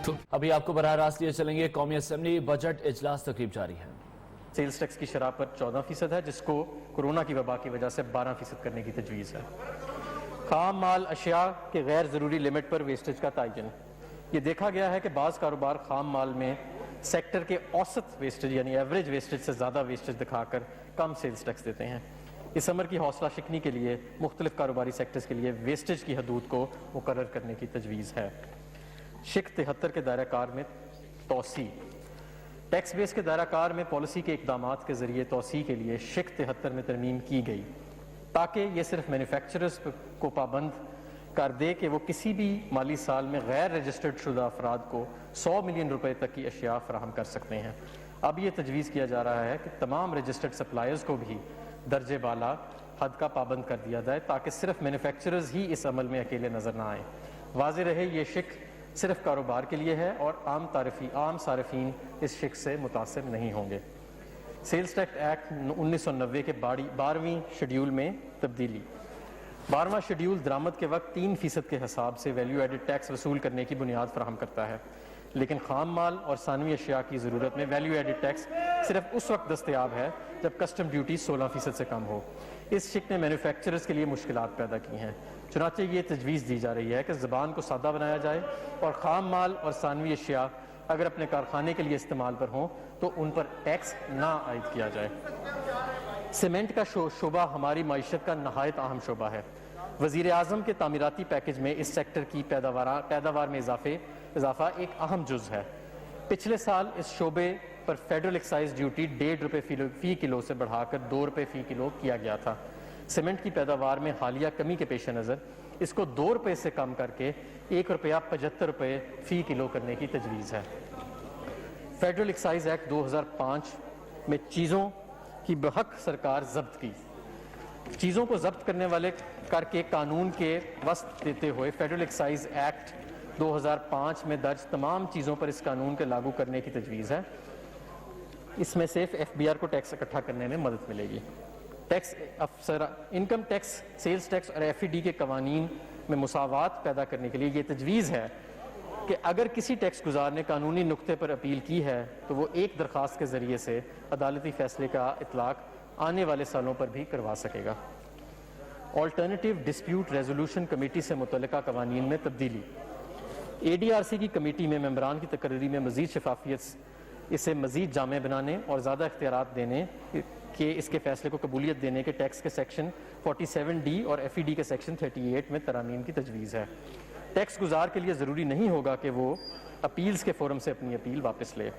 تو ابھی آپ کو براہ راست لیے چلیں گے، قومی اسمبلی بجٹ اجلاس تقریب جاری ہے۔ سیلز ٹیکس کی شرح پر 14% ہے، جس کو کورونا کی وبا کی وجہ سے 12% کرنے کی تجویز ہے۔ خام مال اشیاء کے غیر ضروری لمٹ پر ویسٹیج کا تعین۔ یہ دیکھا گیا ہے کہ بعض کاروبار خام مال میں سیکٹر کے اوسط ویسٹیج یعنی ایوریج ویسٹیج سے زیادہ ویسٹیج دکھا کر کم سیلز ٹیکس دیتے ہیں۔ اس امر کی حوصلہ شکنی کے لیے مختلف کاروباری سیکٹرز کے لیے ویسٹیج کی حدود کو مقرر کرنے کی تجویز ہے۔ شق 73 کے دائرہ کار میں توسیع۔ ٹیکس بیس کے دائرہ کار میں پالیسی کے اقدامات کے ذریعے توسیع کے لیے شق 73 میں ترمیم کی گئی تاکہ یہ صرف مینوفیکچررز کو پابند کر دے کہ وہ کسی بھی مالی سال میں غیر رجسٹرڈ شدہ افراد کو 100 ملین روپے تک کی اشیاء فراہم کر سکتے ہیں۔ اب یہ تجویز کیا جا رہا ہے کہ تمام رجسٹرڈ سپلائرز کو بھی درجے بالا حد کا پابند کر دیا جائے تاکہ صرف مینوفیکچررز ہی اس عمل میں اکیلے نظر نہ آئیں۔ واضح رہے یہ شق صرف کاروبار کے لیے ہے اور عام صارفین اس شق سے متاثر نہیں ہوں گے۔ سیلز ٹیکس ایکٹ 1990 کے 12ویں شیڈیول میں تبدیلی۔ 12واں شیڈیول درآمد کے وقت 3% کے حساب سے ویلیو ایڈڈ ٹیکس وصول کرنے کی بنیاد فراہم کرتا ہے، لیکن خام مال اور ثانوی اشیاء کی ضرورت میں ویلیو ایڈڈ ٹیکس صرف اس وقت دستیاب ہے جب کسٹم ڈیوٹی 16% سے کم ہو۔ اس شق نے مینوفیکچررز کے لیے مشکلات پیدا کی ہیں، چنانچہ یہ تجویز دی جا رہی ہے کہ زبان کو سادہ بنایا جائے اور خام مال اور ثانوی اشیاء اگر اپنے کارخانے کے لیے استعمال پر ہوں تو ان پر ٹیکس نہ عائد کیا جائے۔ سیمنٹ کا شعبہ ہماری معیشت کا نہایت اہم شعبہ ہے۔ وزیر اعظم کے تعمیراتی پیکج میں اس سیکٹر کی پیداوار میں اضافہ ایک اہم جز ہے۔ پچھلے سال اس شعبے پر فیڈرل ایکسائز ڈیوٹی 1.5 روپے فی کلو سے بڑھا کر 2 روپے فی کلو کیا گیا تھا۔ سیمنٹ کی پیداوار میں حالیہ کمی کے پیش نظر اس کو 2 روپے سے کم کر کے 1 روپیہ 75 روپے فی کلو کرنے کی تجویز ہے۔ فیڈرل ایکسائز ایکٹ 2005 میں چیزوں کی بحق سرکار ضبط کی۔ چیزوں کو ضبط کرنے والے کر کے قانون کے وسط دیتے ہوئے فیڈرل ایکسائز ایکٹ 2005 میں درج تمام چیزوں پر اس قانون کے لاگو کرنے کی تجویز ہے۔ اس میں صرف FBR کو ٹیکس اکٹھا کرنے میں مدد ملے گی۔ Tax income tax, sales tax اور FED کے قوانین میں مساوات پیدا کرنے کے لیے یہ تجویز ہے کہ اگر کسی ٹیکس گزار نے قانونی نقطے پر اپیل کی ہے تو وہ ایک درخواست کے ذریعے سے عدالتی فیصلے کا اطلاق آنے والے سالوں پر بھی کروا سکے گا۔ آلٹرنیٹیو ڈسپیوٹ ریزولوشن کمیٹی سے متعلقہ قوانین میں تبدیلی۔ ADRC کی کمیٹی میں ممبران کی تقرری میں مزید شفافیت، اسے مزید جامع بنانے اور زیادہ اختیارات دینے کہ اس کے فیصلے کو قبولیت دینے کے ٹیکس کے سیکشن 47D اور FED کے سیکشن 38 میں ترامیم کی تجویز ہے۔ ٹیکس گزار کے لیے ضروری نہیں ہوگا کہ وہ اپیلز کے فورم سے اپنی اپیل واپس لے۔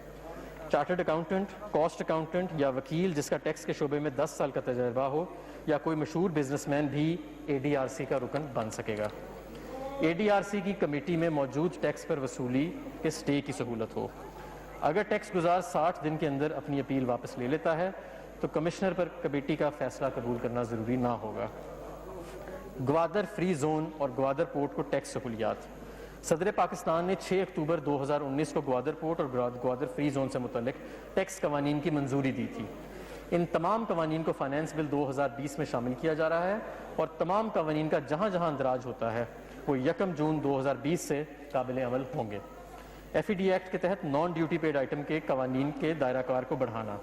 چارٹرڈ اکاؤنٹنٹ، کاسٹ اکاؤنٹنٹ یا وکیل جس کا ٹیکس کے شعبے میں 10 سال کا تجربہ ہو یا کوئی مشہور بزنس مین بھی ADRC کا رکن بن سکے گا۔ ADRC کی کمیٹی میں موجود ٹیکس پر وصولی کے سٹے کی سہولت ہو۔ اگر ٹیکس گزار 60 دن کے اندر اپنی اپیل واپس لے لیتا ہے تو کمشنر پر کمیٹی کا فیصلہ قبول کرنا ضروری نہ ہوگا۔ گوادر فری زون اور گوادر پورٹ کو ٹیکس سہولیات۔ صدر پاکستان نے 6 اکتوبر 2019 کو گوادر پورٹ اور گوادر فری زون سے متعلق ٹیکس قوانین کی منظوری دی تھی۔ ان تمام قوانین کو فائنانس بل 2020 میں شامل کیا جا رہا ہے اور تمام قوانین کا جہاں جہاں اندراج ہوتا ہے وہ 1 جون 2020 سے قابل عمل ہوں گے۔ FED ایکٹ کے تحت نان ڈیوٹی پیڈ آئٹم کے قوانین کے دائرہ کار کو بڑھانا۔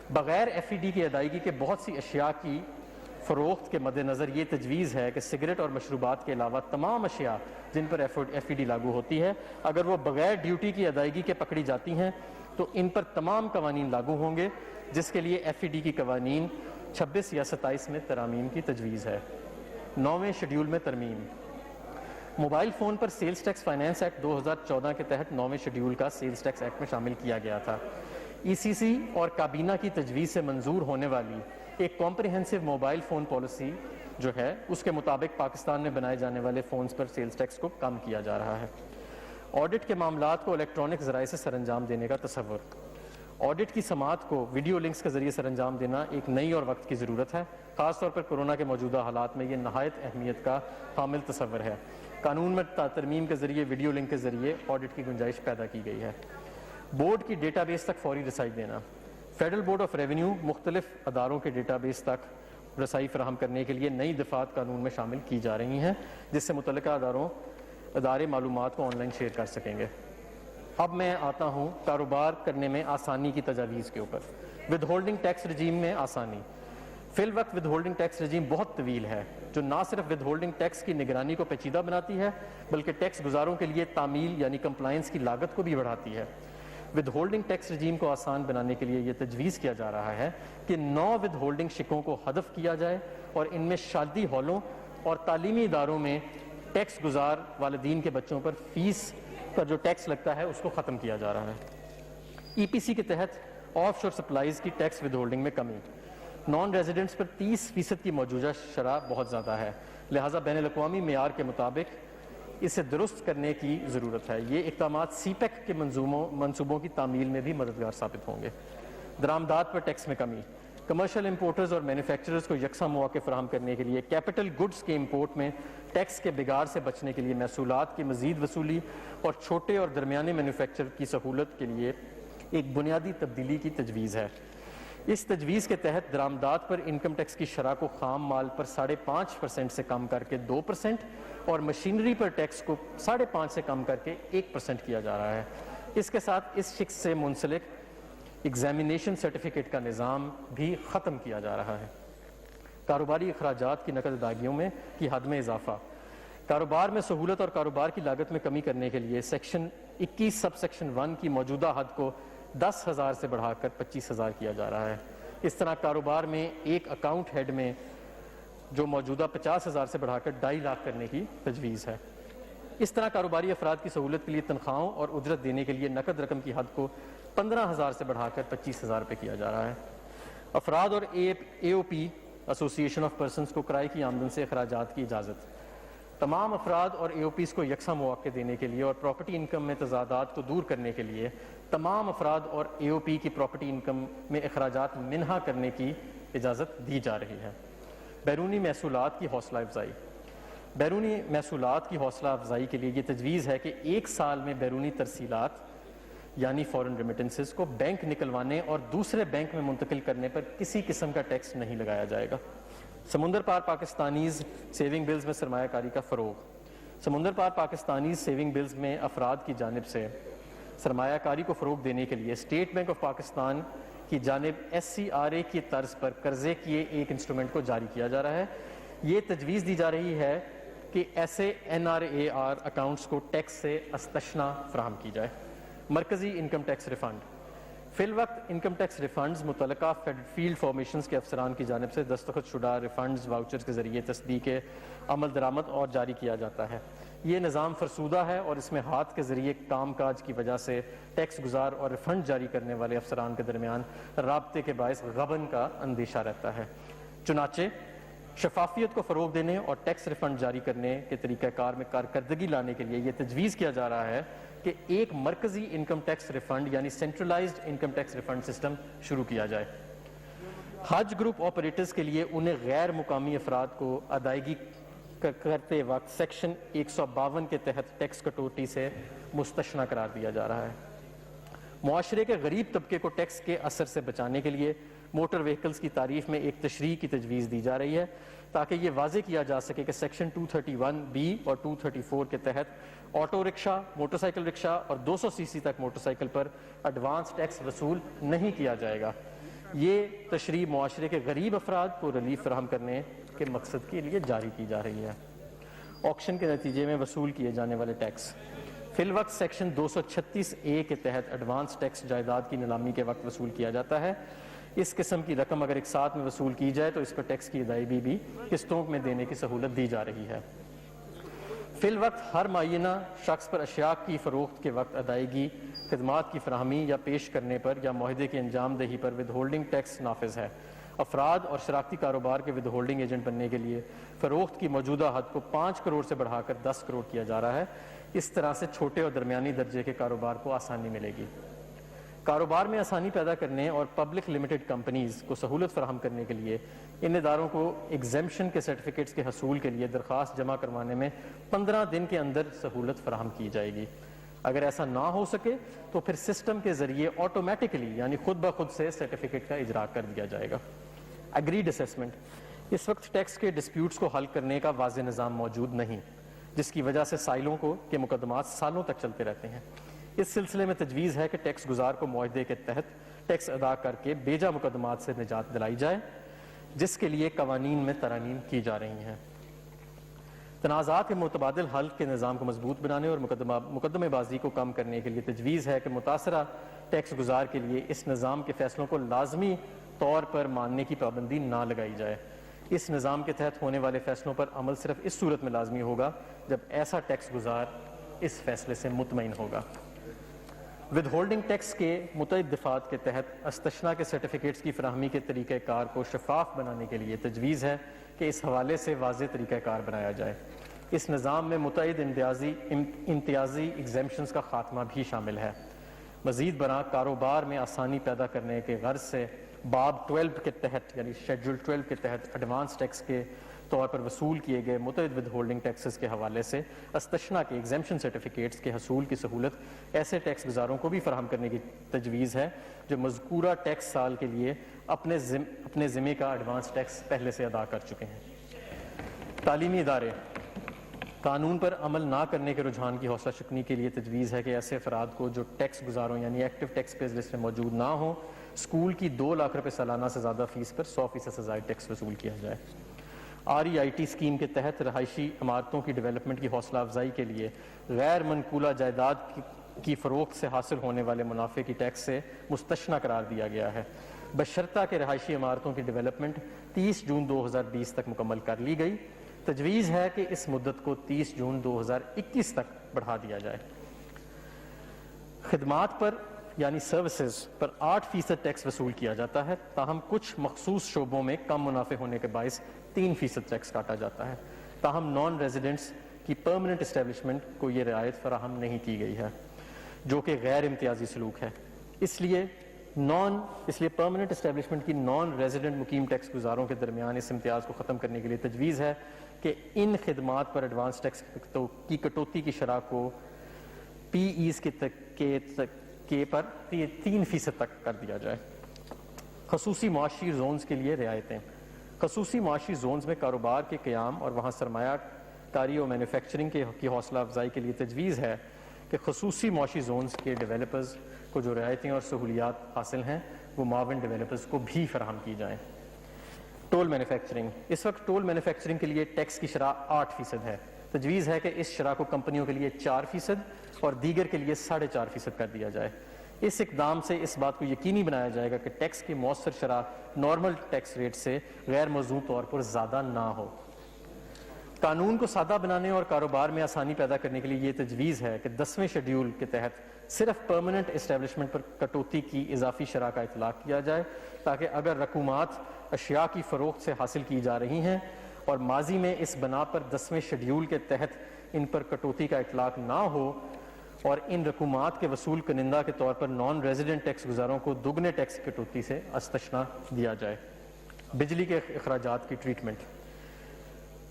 بغیر FED کی ادائیگی کے بہت سی اشیاء کی فروخت کے مد نظر یہ تجویز ہے کہ سگریٹ اور مشروبات کے علاوہ تمام اشیاء جن پر FED لاگو ہوتی ہے اگر وہ بغیر ڈیوٹی کی ادائیگی کے پکڑی جاتی ہیں تو ان پر تمام قوانین لاگو ہوں گے، جس کے لیے FED کی قوانین 26 یا 27 میں ترامیم کی تجویز ہے۔ 9ویں شیڈیول میں ترمیم۔ موبائل فون پر سیلز ٹیکس فائنانس ایکٹ 2014 کے تحت 9ویں شیڈیول کا سیلز ٹیکس ایکٹ میں شامل کیا گیا تھا۔ ECC اور کابینہ کی تجویز سے منظور ہونے والی ایک کمپریہنسو موبائل فون پالیسی جو ہے اس کے مطابق پاکستان میں بنائے جانے والے فونز پر سیلز ٹیکس کو کم کیا جا رہا ہے۔ آڈٹ کے معاملات کو الیکٹرانک ذرائع سے سر انجام دینے کا تصور۔ آڈٹ کی سماعت کو ویڈیو لنکس کے ذریعے سر انجام دینا ایک نئی اور وقت کی ضرورت ہے، خاص طور پر کورونا کے موجودہ حالات میں یہ نہایت اہمیت کا حامل تصور ہے۔ قانون میں ترمیم کے ذریعے ویڈیو لنک کے ذریعے آڈٹ کی گنجائش پیدا کی گئی ہے۔ بورڈ کی ڈیٹا بیس تک فوری رسائی دینا۔ فیڈرل بورڈ آف ریونیو مختلف اداروں کے ڈیٹا بیس تک رسائی فراہم کرنے کے لیے نئی دفعات قانون میں شامل کی جا رہی ہیں، جس سے متعلقہ ادارے معلومات کو آن لائن شیئر کر سکیں گے۔ اب میں آتا ہوں کاروبار کرنے میں آسانی کی تجاویز کے اوپر. ود ہولڈنگ ٹیکس رجیم میں آسانی. فی الوقت ود ہولڈنگ ٹیکس رجیم بہت طویل ہے جو نہ صرف ود ہولڈنگ ٹیکس کی نگرانی کو پیچیدہ بناتی ہے بلکہ ٹیکس گزاروں کے لیے تعمیل یعنی کمپلائنس کی لاگت کو بھی بڑھاتی ہے. ود ہولڈنگ ٹیکس رجیم کو آسان بنانے کے لیے یہ تجویز کیا جا رہا ہے کہ 9 ود ہولڈنگ شکوں کو حذف کیا جائے اور ان میں شادی ہالوں اور تعلیمی اداروں میں ٹیکس گزار والدین کے بچوں پر فیس پر جو ٹیکس لگتا ہے اس کو ختم کیا جا رہا ہے. ای پی سی کے تحت آف شور سپلائیز کی ٹیکس ود ہولڈنگ میں کمی. نان ریزیڈنٹس پر 30% کی موجودہ شرح بہت زیادہ ہے, لہٰذا بین الاقوامی معیار کے مطابق اسے درست کرنے کی ضرورت ہے. یہ اقدامات سی پیک کے منصوبوں کی تعمیل میں بھی مددگار ثابت ہوں گے. درآمدات پر ٹیکس میں کمی. کمرشل امپورٹرز اور مینوفیکچررز کو یکساں مواقع فراہم کرنے کے لیے کیپٹل گڈز کے امپورٹ میں ٹیکس کے بگاڑ سے بچنے کے لیے محصولات کی مزید وصولی اور چھوٹے اور درمیانے مینوفیکچر کی سہولت کے لیے ایک بنیادی تبدیلی کی تجویز ہے. اس تجویز کے تحت درآمدات پر انکم ٹیکس کی شرح کو خام مال پر 5.5% سے کم کر کے 2% اور مشینری پر ٹیکس کو 5.5% سے کم کر کے 1% کیا جا رہا ہے. اس کے ساتھ اس شق سے منسلک ایگزامینیشن سرٹیفکیٹ کا نظام بھی ختم کیا جا رہا ہے. کاروباری اخراجات کی نقد ادائیگیوں میں کی حد میں اضافہ. کاروبار میں سہولت اور کاروبار کی لاگت میں کمی کرنے کے لیے سیکشن 21 سب سیکشن 1 کی موجودہ حد کو 10,000 سے بڑھا کر 25,000 کیا جا رہا ہے. اس طرح کاروبار میں ایک اکاؤنٹ ہیڈ میں جو موجودہ 50,000 سے بڑھا کر 2.5 لاکھ کرنے کی تجویز ہے. اس طرح کاروباری افراد کی سہولت کے لیے تنخواہوں اور اجرت دینے کے لیے نقد رقم کی حد کو 15,000 سے بڑھا کر 25,000 روپے کیا جا رہا ہے. افراد اور اے او پی ایسوسی ایشن آف پرسنز کو کرائے کی آمدن سے اخراجات کی اجازت. تمام افراد اور اے او پیز کو یکساں مواقع دینے کے لیے اور پراپرٹی انکم میں تضادات کو دور کرنے کے لیے تمام افراد اور اے او پی کی پراپرٹی انکم میں اخراجات منہا کرنے کی اجازت دی جا رہی ہے. بیرونی محصولات کی حوصلہ افزائی. بیرونی محصولات کی حوصلہ افزائی کے لیے یہ تجویز ہے کہ 1 سال میں بیرونی ترسیلات یعنی فورن ریمیٹنسز کو بینک نکلوانے اور دوسرے بینک میں منتقل کرنے پر کسی قسم کا ٹیکس نہیں لگایا جائے گا. سمندر پار پاکستانیز سیونگ بلز میں سرمایہ کاری کا فروغ. سمندر پار پاکستانیز سیونگ بلز میں افراد کی جانب سے سرمایہ کاری کو فروغ دینے کے لیے اسٹیٹ بینک آف پاکستان کی جانب SCRA کی طرز پر قرضے کیے ایک انسٹرومنٹ کو جاری کیا جا رہا ہے. یہ تجویز دی جا رہی ہے کہ ایسے NRAR اکاؤنٹس کو ٹیکس سے استثنا فراہم کی جائے. مرکزی انکم ٹیکس ریفنڈ. فی الوقت انکم ٹیکس ریفنڈز متعلقہ فیلڈ فارمیشنز کے افسران کی جانب سے دستخط شدہ ریفنڈز واؤچرز کے ذریعے تصدیق عمل درآمد اور جاری کیا جاتا ہے. یہ نظام فرسودہ ہے اور اس میں ہاتھ کے ذریعے کام کاج کی وجہ سے ٹیکس گزار اور ریفنڈ جاری کرنے والے افسران کے درمیان رابطے کے باعث غبن کا اندیشہ رہتا ہے. چنانچہ شفافیت کو فروغ دینے اور ٹیکس ریفنڈ جاری کرنے کے طریقہ کار میں کارکردگی لانے کے لیے یہ تجویز کیا جا رہا ہے کہ ایک مرکزی انکم ٹیکس ریفنڈ یعنی centralized income tax refund system شروع کیا جائے. حج گروپ آپریٹرز کے لیے انہیں غیر مقامی افراد کو ادائیگی کرتے وقت سیکشن 152 کے تحت ٹیکس کٹوتی سے مستثنی قرار دیا جا رہا ہے. معاشرے کے غریب طبقے کو ٹیکس کے اثر سے بچانے کے لیے موٹر وہیکلز کی تعریف میں ایک تشریح کی تجویز دی جا رہی ہے تاکہ یہ واضح کیا جا سکے کہ سیکشن 231B اور 234 کے تحت آٹو رکشہ، موٹر سائیکل رکشہ اور 200 cc تک موٹر سائیکل پر ایڈوانس ٹیکس وصول نہیں کیا جائے گا. یہ تشریح معاشرے کے غریب افراد کو ریلیف فراہم کرنے کے مقصد کے لیے جاری کی جا رہی ہے. آکشن کے نتیجے میں وصول کیے جانے والے ٹیکس. فی الوقت سیکشن 236A کے تحت ایڈوانس ٹیکس جائیداد کی نیلامی کے وقت وصول کیا جاتا ہے. اس قسم کی رقم اگر ایک ساتھ میں وصول کی جائے تو اس پر ٹیکس کی ادائیگی بھی قسطوں میں دینے کی سہولت دی جا رہی ہے. فی الوقت ہر معینہ شخص پر اشیاء کی فروخت کے وقت ادائیگی، خدمات کی فراہمی یا پیش کرنے پر یا معاہدے کی انجام دہی پر ود ہولڈنگ ٹیکس نافذ ہے. افراد اور شراکتی کاروبار کے ود ہولڈنگ ایجنٹ بننے کے لیے فروخت کی موجودہ حد کو 5 کروڑ سے بڑھا کر 10 کروڑ کیا جا رہا ہے. اس طرح سے چھوٹے اور درمیانی درجے کے کاروبار کو آسانی ملے گی. کاروبار میں آسانی پیدا کرنے اور پبلک لمیٹڈ کمپنیز کو سہولت فراہم کرنے کے لیے ان اداروں کو ایگزیمپشن کے سرٹیفکیٹس کے حصول کے لیے درخواست جمع کروانے میں 15 دن کے اندر سہولت فراہم کی جائے گی. اگر ایسا نہ ہو سکے تو پھر سسٹم کے ذریعے آٹومیٹکلی یعنی خود بخود سے سرٹیفکیٹ کا اجرا کر دیا جائے گا. Agreed assessment. اس وقت ٹیکس کے ڈسپیوٹس کو حل کرنے کا واضح نظام موجود نہیں، جس کی وجہ سے سائلوں کے مقدمات سالوں تک چلتے رہتے ہیں. اس سلسلے میں تجویز ہے کہ ٹیکس گزار کو معاہدے کے تحت ٹیکس ادا کر کے بیجا مقدمات سے نجات دلائی جائے، جس کے لیے قوانین میں ترامیم کی جا رہی ہیں۔ تنازعات کے متبادل حل کے نظام کو مضبوط بنانے اور مقدمے بازی کو کم کرنے کے لیے تجویز ہے کہ متاثرہ ٹیکس گزار کے لیے اس نظام کے فیصلوں کو لازمی طور پر ماننے کی پابندی نہ لگائی جائے۔ اس نظام کے تحت ہونے والے فیصلوں پر عمل صرف اس صورت میں لازمی ہوگا جب ایسا ٹیکس گزار اس فیصلے سے مطمئن ہوگا۔ ود ہولڈنگ ٹیکس کے متعدد دفعات کے تحت استثناء کے سرٹیفکیٹس کی فراہمی کے طریقہ کار کو شفاف بنانے کے لیے تجویز ہے کہ اس حوالے سے واضح طریقہ کار بنایا جائے۔ اس نظام میں متعدد امتیازی ایگزیمپشنز کا خاتمہ بھی شامل ہے۔ مزید برآں کاروبار میں آسانی پیدا کرنے کے غرض سے باب 12 کے تحت یعنی شیڈول 12 کے تحت ایڈوانس ٹیکس کے طور پر وصول کیے گئے متعدد ود ہولڈنگ ٹیکسز کے حوالے سے استثناء کے ایگزیمپشن سرٹیفکیٹس کے حصول کی سہولت ایسے ٹیکس گزاروں کو بھی فراہم کرنے کی تجویز ہے جو مذکورہ ٹیکس سال کے لیے اپنے ذمے کا ایڈوانس ٹیکس پہلے سے ادا کر چکے ہیں۔ تعلیمی ادارے قانون پر عمل نہ کرنے کے رجحان کی حوصلہ شکنی کے لیے تجویز ہے کہ ایسے افراد کو جو ٹیکس گزاروں یعنی ایکٹیو ٹیکس پیئرز لسٹ میں موجود نہ ہوں، اسکول کی 2 لاکھ روپے سالانہ سے زیادہ فیس پر 100% سے زائد ٹیکس وصول کیا جائے۔ REIT اسکیم کے تحت رہائشی عمارتوں کی ڈیولپمنٹ کی حوصلہ افزائی کے لیے غیر منقولہ جائیداد کی فروخت سے حاصل ہونے والے منافع کی ٹیکس سے مستثنیٰ قرار دیا گیا ہے، بشرطہ کہ رہائشی عمارتوں کی ڈیولپمنٹ 30 جون 2020 تک مکمل کر لی گئی۔ تجویز ہے کہ اس مدت کو 30 جون 2021 تک بڑھا دیا جائے۔ خدمات پر یعنی سروسز پر 8% ٹیکس وصول کیا جاتا ہے، تاہم کچھ مخصوص شعبوں میں کم منافع ہونے کے باعث 3% ٹیکس کاٹا جاتا ہے، تاہم نان ریزیڈنٹس کی پرماننٹ اسٹیبلشمنٹ کو یہ رعایت فراہم نہیں کی گئی ہے، جو کہ غیر امتیازی سلوک ہے۔ اس لیے پرماننٹ اسٹیبلشمنٹ کی نان ریزیڈنٹ مقیم ٹیکس گزاروں کے درمیان اس امتیاز کو ختم کرنے کے لیے تجویز ہے کہ ان خدمات پر ایڈوانس ٹیکس کی کٹوتی کی شرح کو PEs کے پر 3% تک کر دیا جائے۔ خصوصی معاشی زونز کے لیے رعایتیں۔ خصوصی معاشی زونز میں کاروبار کے قیام اور وہاں سرمایہ کاری اور مینوفیکچرنگ کی حوصلہ افزائی کے لیے تجویز ہے کہ خصوصی معاشی زونز کے ڈیولپرز کو جو رعایتیں اور سہولیات حاصل ہیں وہ معاون ڈیولپرز کو بھی فراہم کی جائیں۔ Tool manufacturing. اس وقت ٹول مینوفیکچرنگ کے لیے ٹیکس کی شرح 8% ہے۔ تجویز ہے کہ اس شرح کو کمپنیوں کے لیے 4% اور دیگر کے لیے 4.5% کر دیا جائے۔ اس اقدام سے اس بات کو یقینی بنایا جائے گا کہ ٹیکس کی مؤثر شرح نارمل ٹیکس ریٹ سے غیر موزوں طور پر زیادہ نہ ہو۔ قانون کو سادہ بنانے اور کاروبار میں آسانی پیدا کرنے کے لیے یہ تجویز ہے کہ 10ویں شیڈول کے تحت صرف پرماننٹ اسٹیبلشمنٹ پر کٹوتی کی اضافی شرح کا اطلاق کیا جائے، تاکہ اگر رقومات اشیاء کی فروخت سے حاصل کی جا رہی ہیں اور ماضی میں اس بنا پر 10ویں شیڈول کے تحت ان پر کٹوتی کا اطلاق نہ ہو اور ان رقومات کے وصول کنندہ کے طور پر نان ریزیڈنٹ ٹیکس گزاروں کو دگنے ٹیکس کٹوتی سے استثناء دیا جائے۔ بجلی کے اخراجات کی ٹریٹمنٹ۔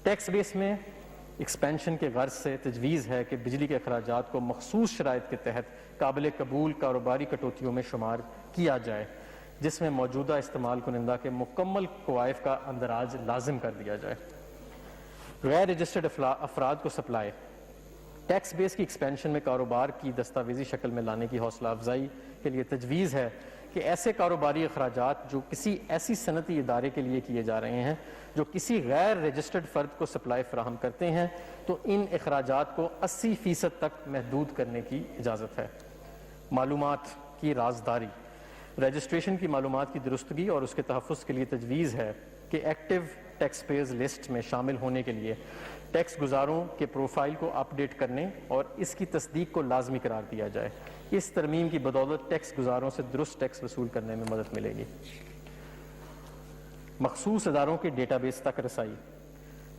ٹیکس بیس میں ایکسپینشن کے غرض سے تجویز ہے کہ بجلی کے اخراجات کو مخصوص شرائط کے تحت قابل قبول کاروباری کٹوتیوں میں شمار کیا جائے، جس میں موجودہ استعمال کنندہ کے مکمل کوائف کا اندراج لازم کر دیا جائے۔ غیر رجسٹرڈ افراد کو سپلائی۔ ٹیکس بیس کی ایکسپینشن میں کاروبار کی دستاویزی شکل میں لانے کی حوصلہ افزائی کے لیے تجویز ہے کہ ایسے کاروباری اخراجات جو کسی ایسی صنعتی ادارے کے لیے کیے جا رہے ہیں جو کسی غیر رجسٹرڈ فرد کو سپلائی فراہم کرتے ہیں، تو ان اخراجات کو 80% تک محدود کرنے کی اجازت ہے۔ معلومات کی رازداری۔ رجسٹریشن کی معلومات کی درستگی اور اس کے تحفظ کے لیے تجویز ہے کہ ایکٹیو ٹیکس پیئرز لسٹ میں شامل ہونے کے لیے ٹیکس گزاروں کے پروفائل کو اپ ڈیٹ کرنے اور اس کی تصدیق کو لازمی قرار دیا جائے۔ اس ترمیم کی بدولت ٹیکس گزاروں سے درست ٹیکس وصول کرنے میں مدد ملے گی۔ مخصوص اداروں کے ڈیٹا بیس تک رسائی۔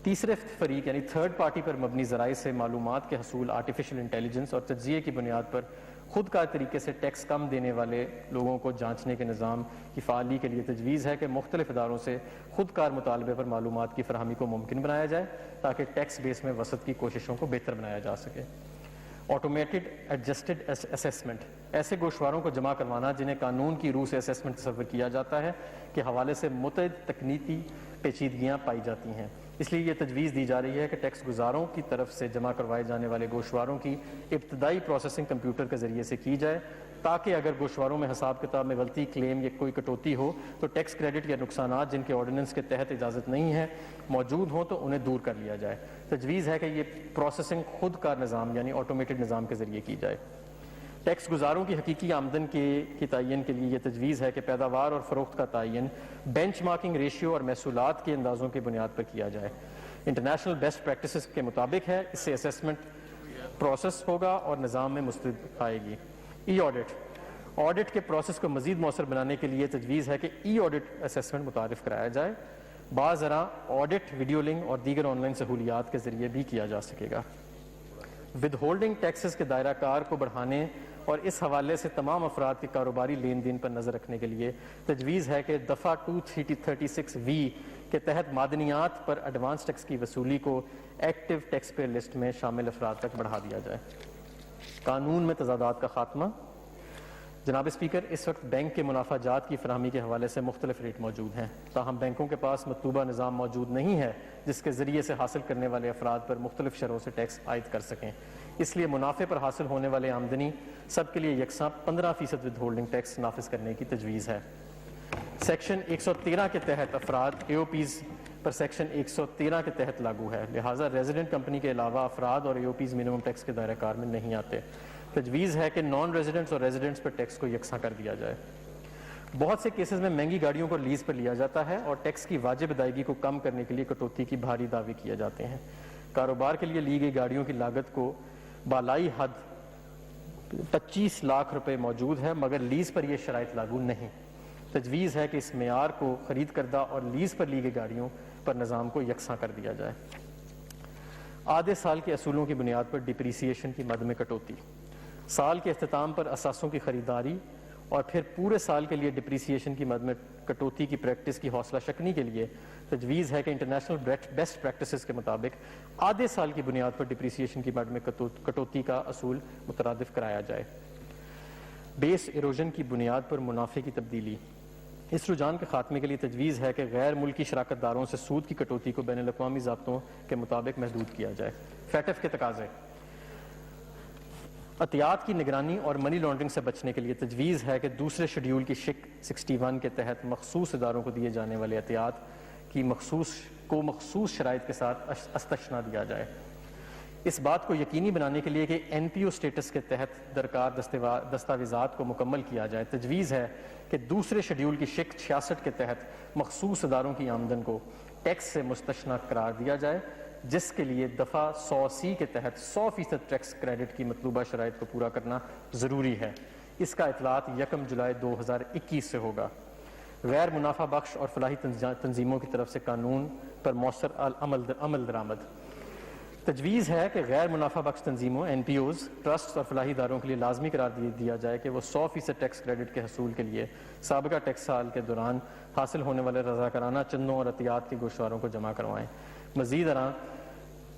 تیسرے فریق یعنی تھرڈ پارٹی پر مبنی ذرائع سے معلومات کے حصول آرٹیفیشل انٹیلیجنس اور تجزیے کی بنیاد پر خود کار طریقے سے ٹیکس کم دینے والے لوگوں کو جانچنے کے نظام کی فعالی کے لیے تجویز ہے کہ مختلف اداروں سے خود کار مطالبے پر معلومات کی فراہمی کو ممکن بنایا جائے تاکہ ٹیکس بیس میں وسعت کی کوششوں کو بہتر بنایا جا سکے۔ Automated adjusted assessment. ایسے گوشواروں کو جمع کروانا جنہیں قانون کی روح سے اسیسمنٹ تصور کیا جاتا ہے کے حوالے سے متعدد تکنیکی پیچیدگیاں پائی جاتی ہیں۔ اس لیے یہ تجویز دی جا رہی ہے کہ ٹیکس گزاروں کی طرف سے جمع کروائے جانے والے گوشواروں کی ابتدائی پروسیسنگ کمپیوٹر کے ذریعے سے کی جائے، تاکہ اگر گوشواروں میں حساب کتاب میں غلطی، کلیم یا کوئی کٹوتی ہو تو ٹیکس کریڈٹ یا نقصانات جن کے آرڈیننس کے تحت اجازت نہیں ہے موجود ہوں تو انہیں دور کر لیا جائے۔ تجویز ہے کہ یہ پروسیسنگ خود کار نظام یعنی آٹومیٹڈ نظام کے ذریعے کی جائے۔ ٹیکس گزاروں کی حقیقی آمدن کی تعین کے لیے یہ تجویز ہے کہ پیداوار اور فروخت کا تعین بینچ مارکنگ ریشیو اور محصولات کے اندازوں کی بنیاد پر کیا جائے۔ انٹرنیشنل بیسٹ پریکٹسز کے مطابق ہے، اس سے اسیسمنٹ پروسیس ہوگا اور نظام میں مسترد آئے گی۔ ای آڈٹ، آڈٹ کے پروسیس کو مزید مؤثر بنانے کے لیے تجویز ہے کہ ای آڈٹ اسیسمنٹ متعارف کرایا جائے۔ بعض ذرائع آڈٹ ویڈیو لنک اور دیگر آن لائن سہولیات کے ذریعے بھی کیا جا سکے گا۔ ود ہولڈنگ ٹیکسز کے دائرہ کار کو بڑھانے اور اس حوالے سے تمام افراد کے کاروباری لین دین پر نظر رکھنے کے لیے تجویز ہے کہ دفعہ 236(v) کے تحت معدنیات پر ایڈوانس ٹیکس کی وصولی کو ایکٹیو ٹیکس پیئر لسٹ میں شامل افراد تک بڑھا دیا جائے۔ قانون میں تضادات کا خاتمہ۔ جناب اسپیکر، اس وقت بینک کے منافع جات کی فراہمی کے حوالے سے مختلف ریٹ موجود ہیں، تاہم بینکوں کے پاس مطلوبہ نظام موجود نہیں ہے جس کے ذریعے سے حاصل کرنے والے افراد پر مختلف شرحوں سے ٹیکس عائد کر سکیں۔ اس لیے منافع پر حاصل ہونے والے آمدنی سب کے لیے یکساں 15% ود ہولڈنگ ٹیکس نافذ کرنے کی تجویز ہے۔ سیکشن 113 کے تحت افراد اے او پیز پر سیکشن 113 کے تحت لاگو ہے، لہٰذا ریزیڈنٹ کمپنی کے علاوہ افراد اور اے او پیز منیمم ٹیکس کے دائرہ کار میں نہیں آتے۔ تجویز ہے کہ نان ریزیڈنٹس اور ریزیڈنٹس پر ٹیکس کو یکساں کر دیا جائے۔ بہت سے کیسز میں مہنگی گاڑیوں کو لیز پر لیا جاتا ہے اور ٹیکس کی واجب ادائیگی کو کم کرنے کے لیے کٹوتی کی بھاری دعوے کیے جاتے ہیں۔ کاروبار کے لیے لی گئی گاڑیوں کی لاگت کو بالائی حد 25 لاکھ روپے موجود ہے، مگر لیز پر یہ شرائط لاگو نہیں۔ تجویز ہے کہ اس معیار کو خرید کردہ اور لیز پر لی گئی گاڑیوں پر نظام کو یکساں کر دیا جائے۔ آدھے سال کے اصولوں کی بنیاد پر ڈپریسیشن کی مد میں کٹوتی۔ سال کے اختتام پر اثاثوں کی خریداری اور پھر پورے سال کے لیے ڈپریسیشن کی مد میں کٹوتی کی پریکٹس کی حوصلہ شکنی کے لیے تجویز ہے کہ انٹرنیشنل بیسٹ پریکٹسز کے مطابق آدھے سال کی بنیاد پر ڈپریسیشن کی مد میں کٹوتی کا اصول مترادف کرایا جائے۔ بیس ایروژن کی بنیاد پر منافع کی تبدیلی۔ اس رجحان کے خاتمے کے لیے تجویز ہے کہ غیر ملکی شراکت داروں سے سود کی کٹوتی کو بین الاقوامی ضابطوں کے مطابق محدود کیا جائے۔ فیٹف کے تقاضے۔ عطیات کی نگرانی اور منی لانڈرنگ سے بچنے کے لیے تجویز ہے کہ دوسرے شیڈیول کی شک 61 کے تحت مخصوص اداروں کو دیے جانے والے عطیات کی مخصوص شرائط کے ساتھ استثنا دیا جائے۔ اس بات کو یقینی بنانے کے لیے کہ این پی او اسٹیٹس کے تحت درکار دستاویزات کو مکمل کیا جائے، تجویز ہے کہ دوسرے شیڈیول کی شک 66 کے تحت مخصوص اداروں کی آمدن کو ٹیکس سے مستثنا قرار دیا جائے، جس کے لیے دفعہ 100C کے تحت 100% ٹیکس کریڈٹ کی مطلوبہ شرائط کو پورا کرنا ضروری ہے۔ اس کا اطلاعات 1 جولائی 2021 سے ہوگا۔ غیر منافع بخش اور فلاحی تنظیموں کی طرف سے قانون پر مؤثر عمل درآمد۔ تجویز ہے کہ غیر منافع بخش تنظیموں، این پی اوز، ٹرسٹ اور فلاحی اداروں کے لیے لازمی قرار دیا جائے کہ وہ 100% ٹیکس کریڈٹ کے حصول کے لیے سابقہ ٹیکس سال کے دوران حاصل ہونے والے رضاکارانہ چندوں اور عطیات کے گوشواروں کو جمع کروائیں۔ مزید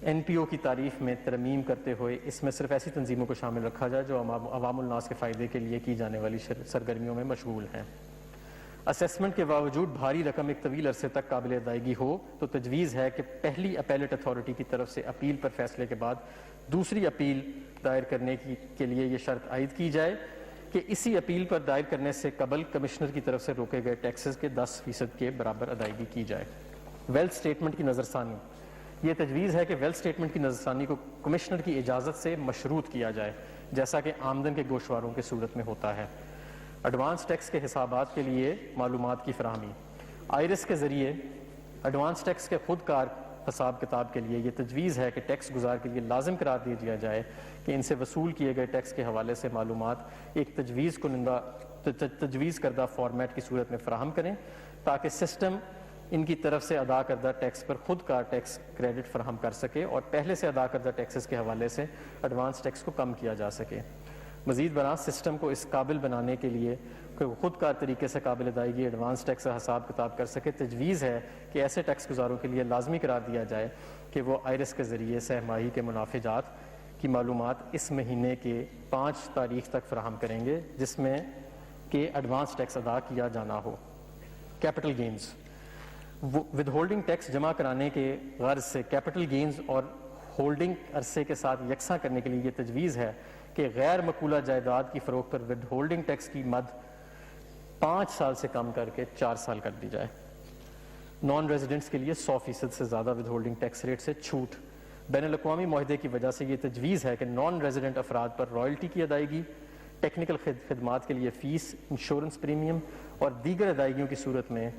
این پی او کی تعریف میں ترمیم کرتے ہوئے اس میں صرف ایسی تنظیموں کو شامل رکھا جائے جو عوام الناس کے فائدے کے لیے کی جانے والی سرگرمیوں میں مشغول ہیں۔ اسیسمنٹ کے باوجود بھاری رقم ایک طویل عرصے تک قابل ادائیگی ہو تو تجویز ہے کہ پہلی اپیلیٹ اتھارٹی کی طرف سے اپیل پر فیصلے کے بعد دوسری اپیل دائر کرنے کے لیے یہ شرط عائد کی جائے کہ اسی اپیل پر دائر کرنے سے قبل کمشنر کی طرف سے روکے گئے ٹیکسز کے 10% کے برابر ادائیگی کی جائے۔ ویلتھ اسٹیٹمنٹ کی نظر ثانی۔ یہ تجویز ہے کہ ویلتھ اسٹیٹمنٹ کی نظر ثانی کو کمشنر کی اجازت سے مشروط کیا جائے، جیسا کہ آمدن کے گوشواروں کی صورت میں ہوتا ہے۔ ایڈوانس ٹیکس کے حسابات کے لیے معلومات کی فراہمی۔ آئرس کے ذریعے ایڈوانس ٹیکس کے خود کار حساب کتاب کے لیے یہ تجویز ہے کہ ٹیکس گزار کے لیے لازم قرار دیا دیا جائے کہ ان سے وصول کیے گئے ٹیکس کے حوالے سے معلومات ایک تجویز کردہ فارمیٹ کی صورت میں فراہم کریں تاکہ سسٹم ان کی طرف سے ادا کردہ ٹیکس پر خود کار ٹیکس کریڈٹ فراہم کر سکے اور پہلے سے ادا کردہ ٹیکسز کے حوالے سے ایڈوانس ٹیکس کو کم کیا جا سکے۔ مزید برآں سسٹم کو اس قابل بنانے کے لیے کہ وہ خود کار طریقے سے قابل ادائیگی ایڈوانس ٹیکس کا حساب کتاب کر سکے، تجویز ہے کہ ایسے ٹیکس گزاروں کے لیے لازمی قرار دیا جائے کہ وہ آئرس کے ذریعے سہ ماہی کے منافع جات کی معلومات اس مہینے کے 5 تاریخ تک فراہم کریں گے جس میں کہ ایڈوانس ٹیکس ادا کیا جانا ہو۔ Capital gains. Withholding tax جمع کرانے کے غرض سے کیپٹل گینز اور ہولڈنگ عرصے کے ساتھ یکساں کرنے کے لیے یہ تجویز ہے کہ غیر مقولہ جائیداد کی فروخت پر ود ہولڈنگ ٹیکس کی مد 5 سال سے کم کر کے 4 سال کر دی جائے. نان ریزیڈنٹس کے لیے 100% سے زیادہ ود ہولڈنگ ٹیکس ریٹ سے چھوٹ. بین الاقوامی معاہدے کی وجہ سے یہ تجویز ہے کہ نان ریزیڈنٹ افراد پر رائلٹی کی ادائیگی، ٹیکنیکل خدمات کے لیے فیس، انشورنس پریمیم اور دیگر ادائیگیوں کی صورت میں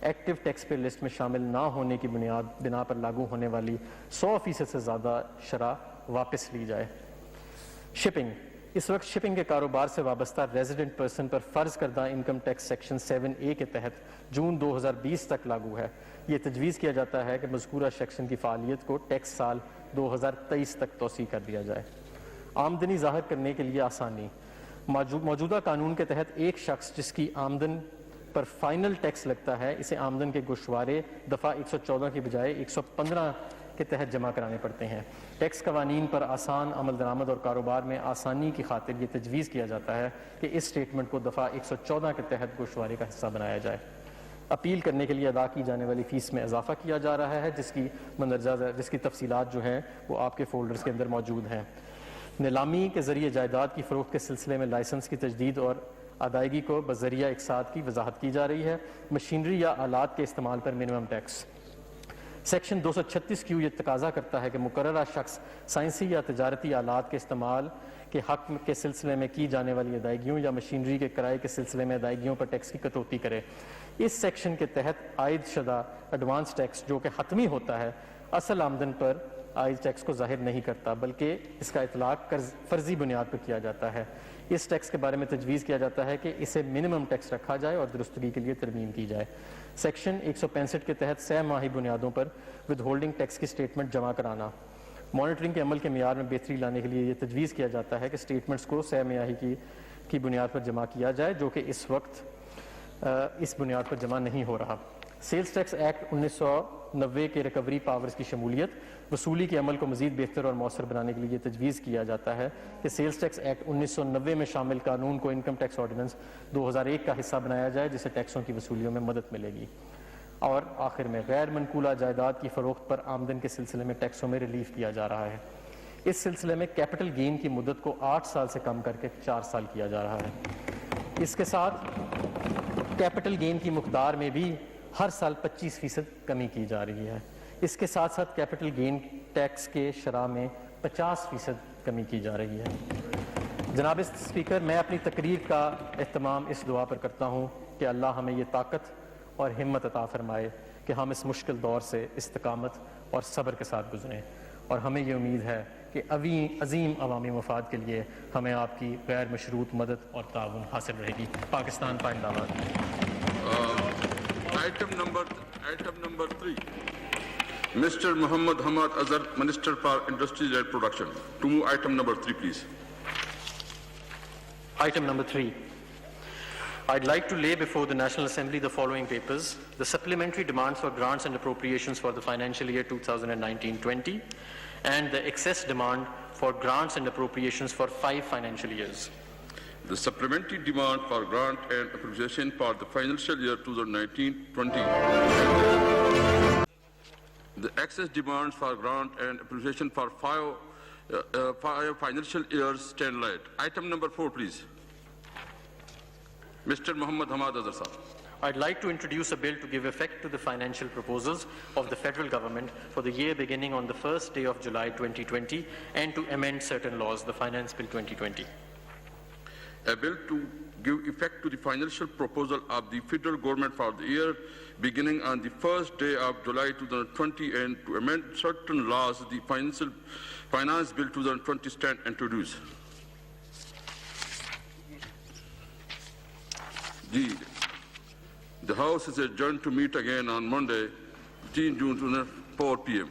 ایکٹیو ٹیکس پے لسٹ میں شامل نہ ہونے کی بنا پر لاگو ہونے والی 100% سے زیادہ شرح واپس لی جائے. شپنگ. اس وقت شپنگ کے کاروبار سے وابستہ ریزیڈنٹ پرسن پر فرض کردہ انکم ٹیکس سیکشن 7A کے تحت جون 2020 تک لاگو ہے. یہ تجویز کیا جاتا ہے کہ مذکورہ سیکشن کی فعالیت کو ٹیکس سال 2023 تک توسیع کر دیا جائے. آمدنی ظاہر کرنے کے لیے آسانی. موجودہ قانون کے تحت ایک شخص جس کی آمدن پر فائنل ٹیکس لگتا ہے اسے آمدن کے گوشوارے دفعہ 114 کی بجائے 115 کے تحت جمع کرانے پڑتے ہیں. ٹیکس قوانین پر آسان عمل درآمد اور کاروبار میں آسانی کی خاطر یہ تجویز کیا جاتا ہے کہ اس سٹیٹمنٹ کو دفعہ 114 کے تحت گوشوارے کا حصہ بنایا جائے. اپیل کرنے کے لیے ادا کی جانے والی فیس میں اضافہ کیا جا رہا ہے جس کی تفصیلات جو ہیں وہ آپ کے فولڈرز کے اندر موجود ہیں. نیلامی کے ذریعے جائیداد کی فروخت کے سلسلے میں لائسنس کی تجدید اور ادائیگی کو بذریعہ اقساط کی وضاحت کی جا رہی ہے. مشینری یا آلات کے استعمال پر منیمم ٹیکس. سیکشن 236Q یہ تقاضا کرتا ہے کہ مقررہ شخص سائنسی یا تجارتی آلات کے استعمال کے حق کے سلسلے میں کی جانے والی ادائیگیوں یا مشینری کے کرائے کے سلسلے میں ادائیگیوں پر ٹیکس کی کٹوتی کرے. اس سیکشن کے تحت عائد شدہ ایڈوانس ٹیکس جو کہ حتمی ہوتا ہے اصل آمدن پر عائد ٹیکس کو ظاہر نہیں کرتا بلکہ اس کا اطلاق فرضی بنیاد پر کیا جاتا ہے. اس ٹیکس کے بارے میں تجویز کیا جاتا ہے کہ اسے منیمم ٹیکس رکھا جائے اور درستگی کے لیے ترمیم کی جائے. سیکشن 165 کے تحت 6 ماہی بنیادوں پر ود ہولڈنگ ٹیکس کی سٹیٹمنٹ جمع کرانا. مانیٹرنگ کے عمل کے معیار میں بہتری لانے کے لیے یہ تجویز کیا جاتا ہے کہ سٹیٹمنٹس کو 6 ماہی کی بنیاد پر جمع کیا جائے جو کہ اس وقت اس بنیاد پر جمع نہیں ہو رہا. سیلز ٹیکس ایکٹ 1990 کے ریکوری پاورز کی شمولیت. وصولی کے عمل کو مزید بہتر اور مؤثر بنانے کے لیے یہ تجویز کیا جاتا ہے کہ سیلز ٹیکس ایکٹ 1990 میں شامل قانون کو انکم ٹیکس آرڈیننس 2001 کا حصہ بنایا جائے جس سے ٹیکسوں کی وصولیوں میں مدد ملے گی. اور آخر میں غیر منقولہ جائیداد کی فروخت پر آمدن کے سلسلے میں ٹیکسوں میں ریلیف کیا جا رہا ہے. اس سلسلے میں کیپٹل گین کی مدت کو 8 سال سے کم کر کے 4 سال کیا جا رہا ہے. اس کے ساتھ کیپٹل گین کی مقدار میں بھی ہر سال 25% کمی کی جا رہی ہے. اس کے ساتھ ساتھ کیپٹل گین ٹیکس کے شرح میں 50% کمی کی جا رہی ہے. جناب اسپیکر، میں اپنی تقریر کا اہتمام اس دعا پر کرتا ہوں کہ اللہ ہمیں یہ طاقت اور ہمت عطا فرمائے کہ ہم اس مشکل دور سے استقامت اور صبر کے ساتھ گزریں. اور ہمیں یہ امید ہے کہ عظیم عوامی مفاد کے لیے ہمیں آپ کی غیر مشروط مدد اور تعاون حاصل رہے گی. پاکستان پائندہ باد. Item number 3. Mr. Muhammad Hamad Azhar, Minister for Industries and Production. To move item number 3, please. Item number 3. I'd like to lay before the National Assembly the following papers: the supplementary demands for grants and appropriations for the financial year 2019-20 and the excess demand for grants and appropriations for 5 financial years. The supplementary demand for grant and appropriation for the financial year 2019-20. The excess demands for grant and appropriation for 5 financial years stand laid. Item number 4, please. Mr. Muhammad Hamad Azhar sir. I'd like to introduce a bill to give effect to the financial proposals of the federal government for the year beginning on the first day of July 2020 and to amend certain laws, the Finance Bill 2020. A bill to give effect to the financial proposal of the federal government for the year beginning on the first day of July 2020 and to amend certain laws, the Finance Bill 2020 stand introduced. The House is adjourned to meet again on Monday, 15 June 2004 p.m.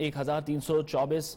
1324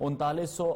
3900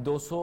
200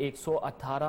118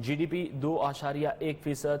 GDP 2.1%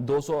200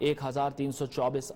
1324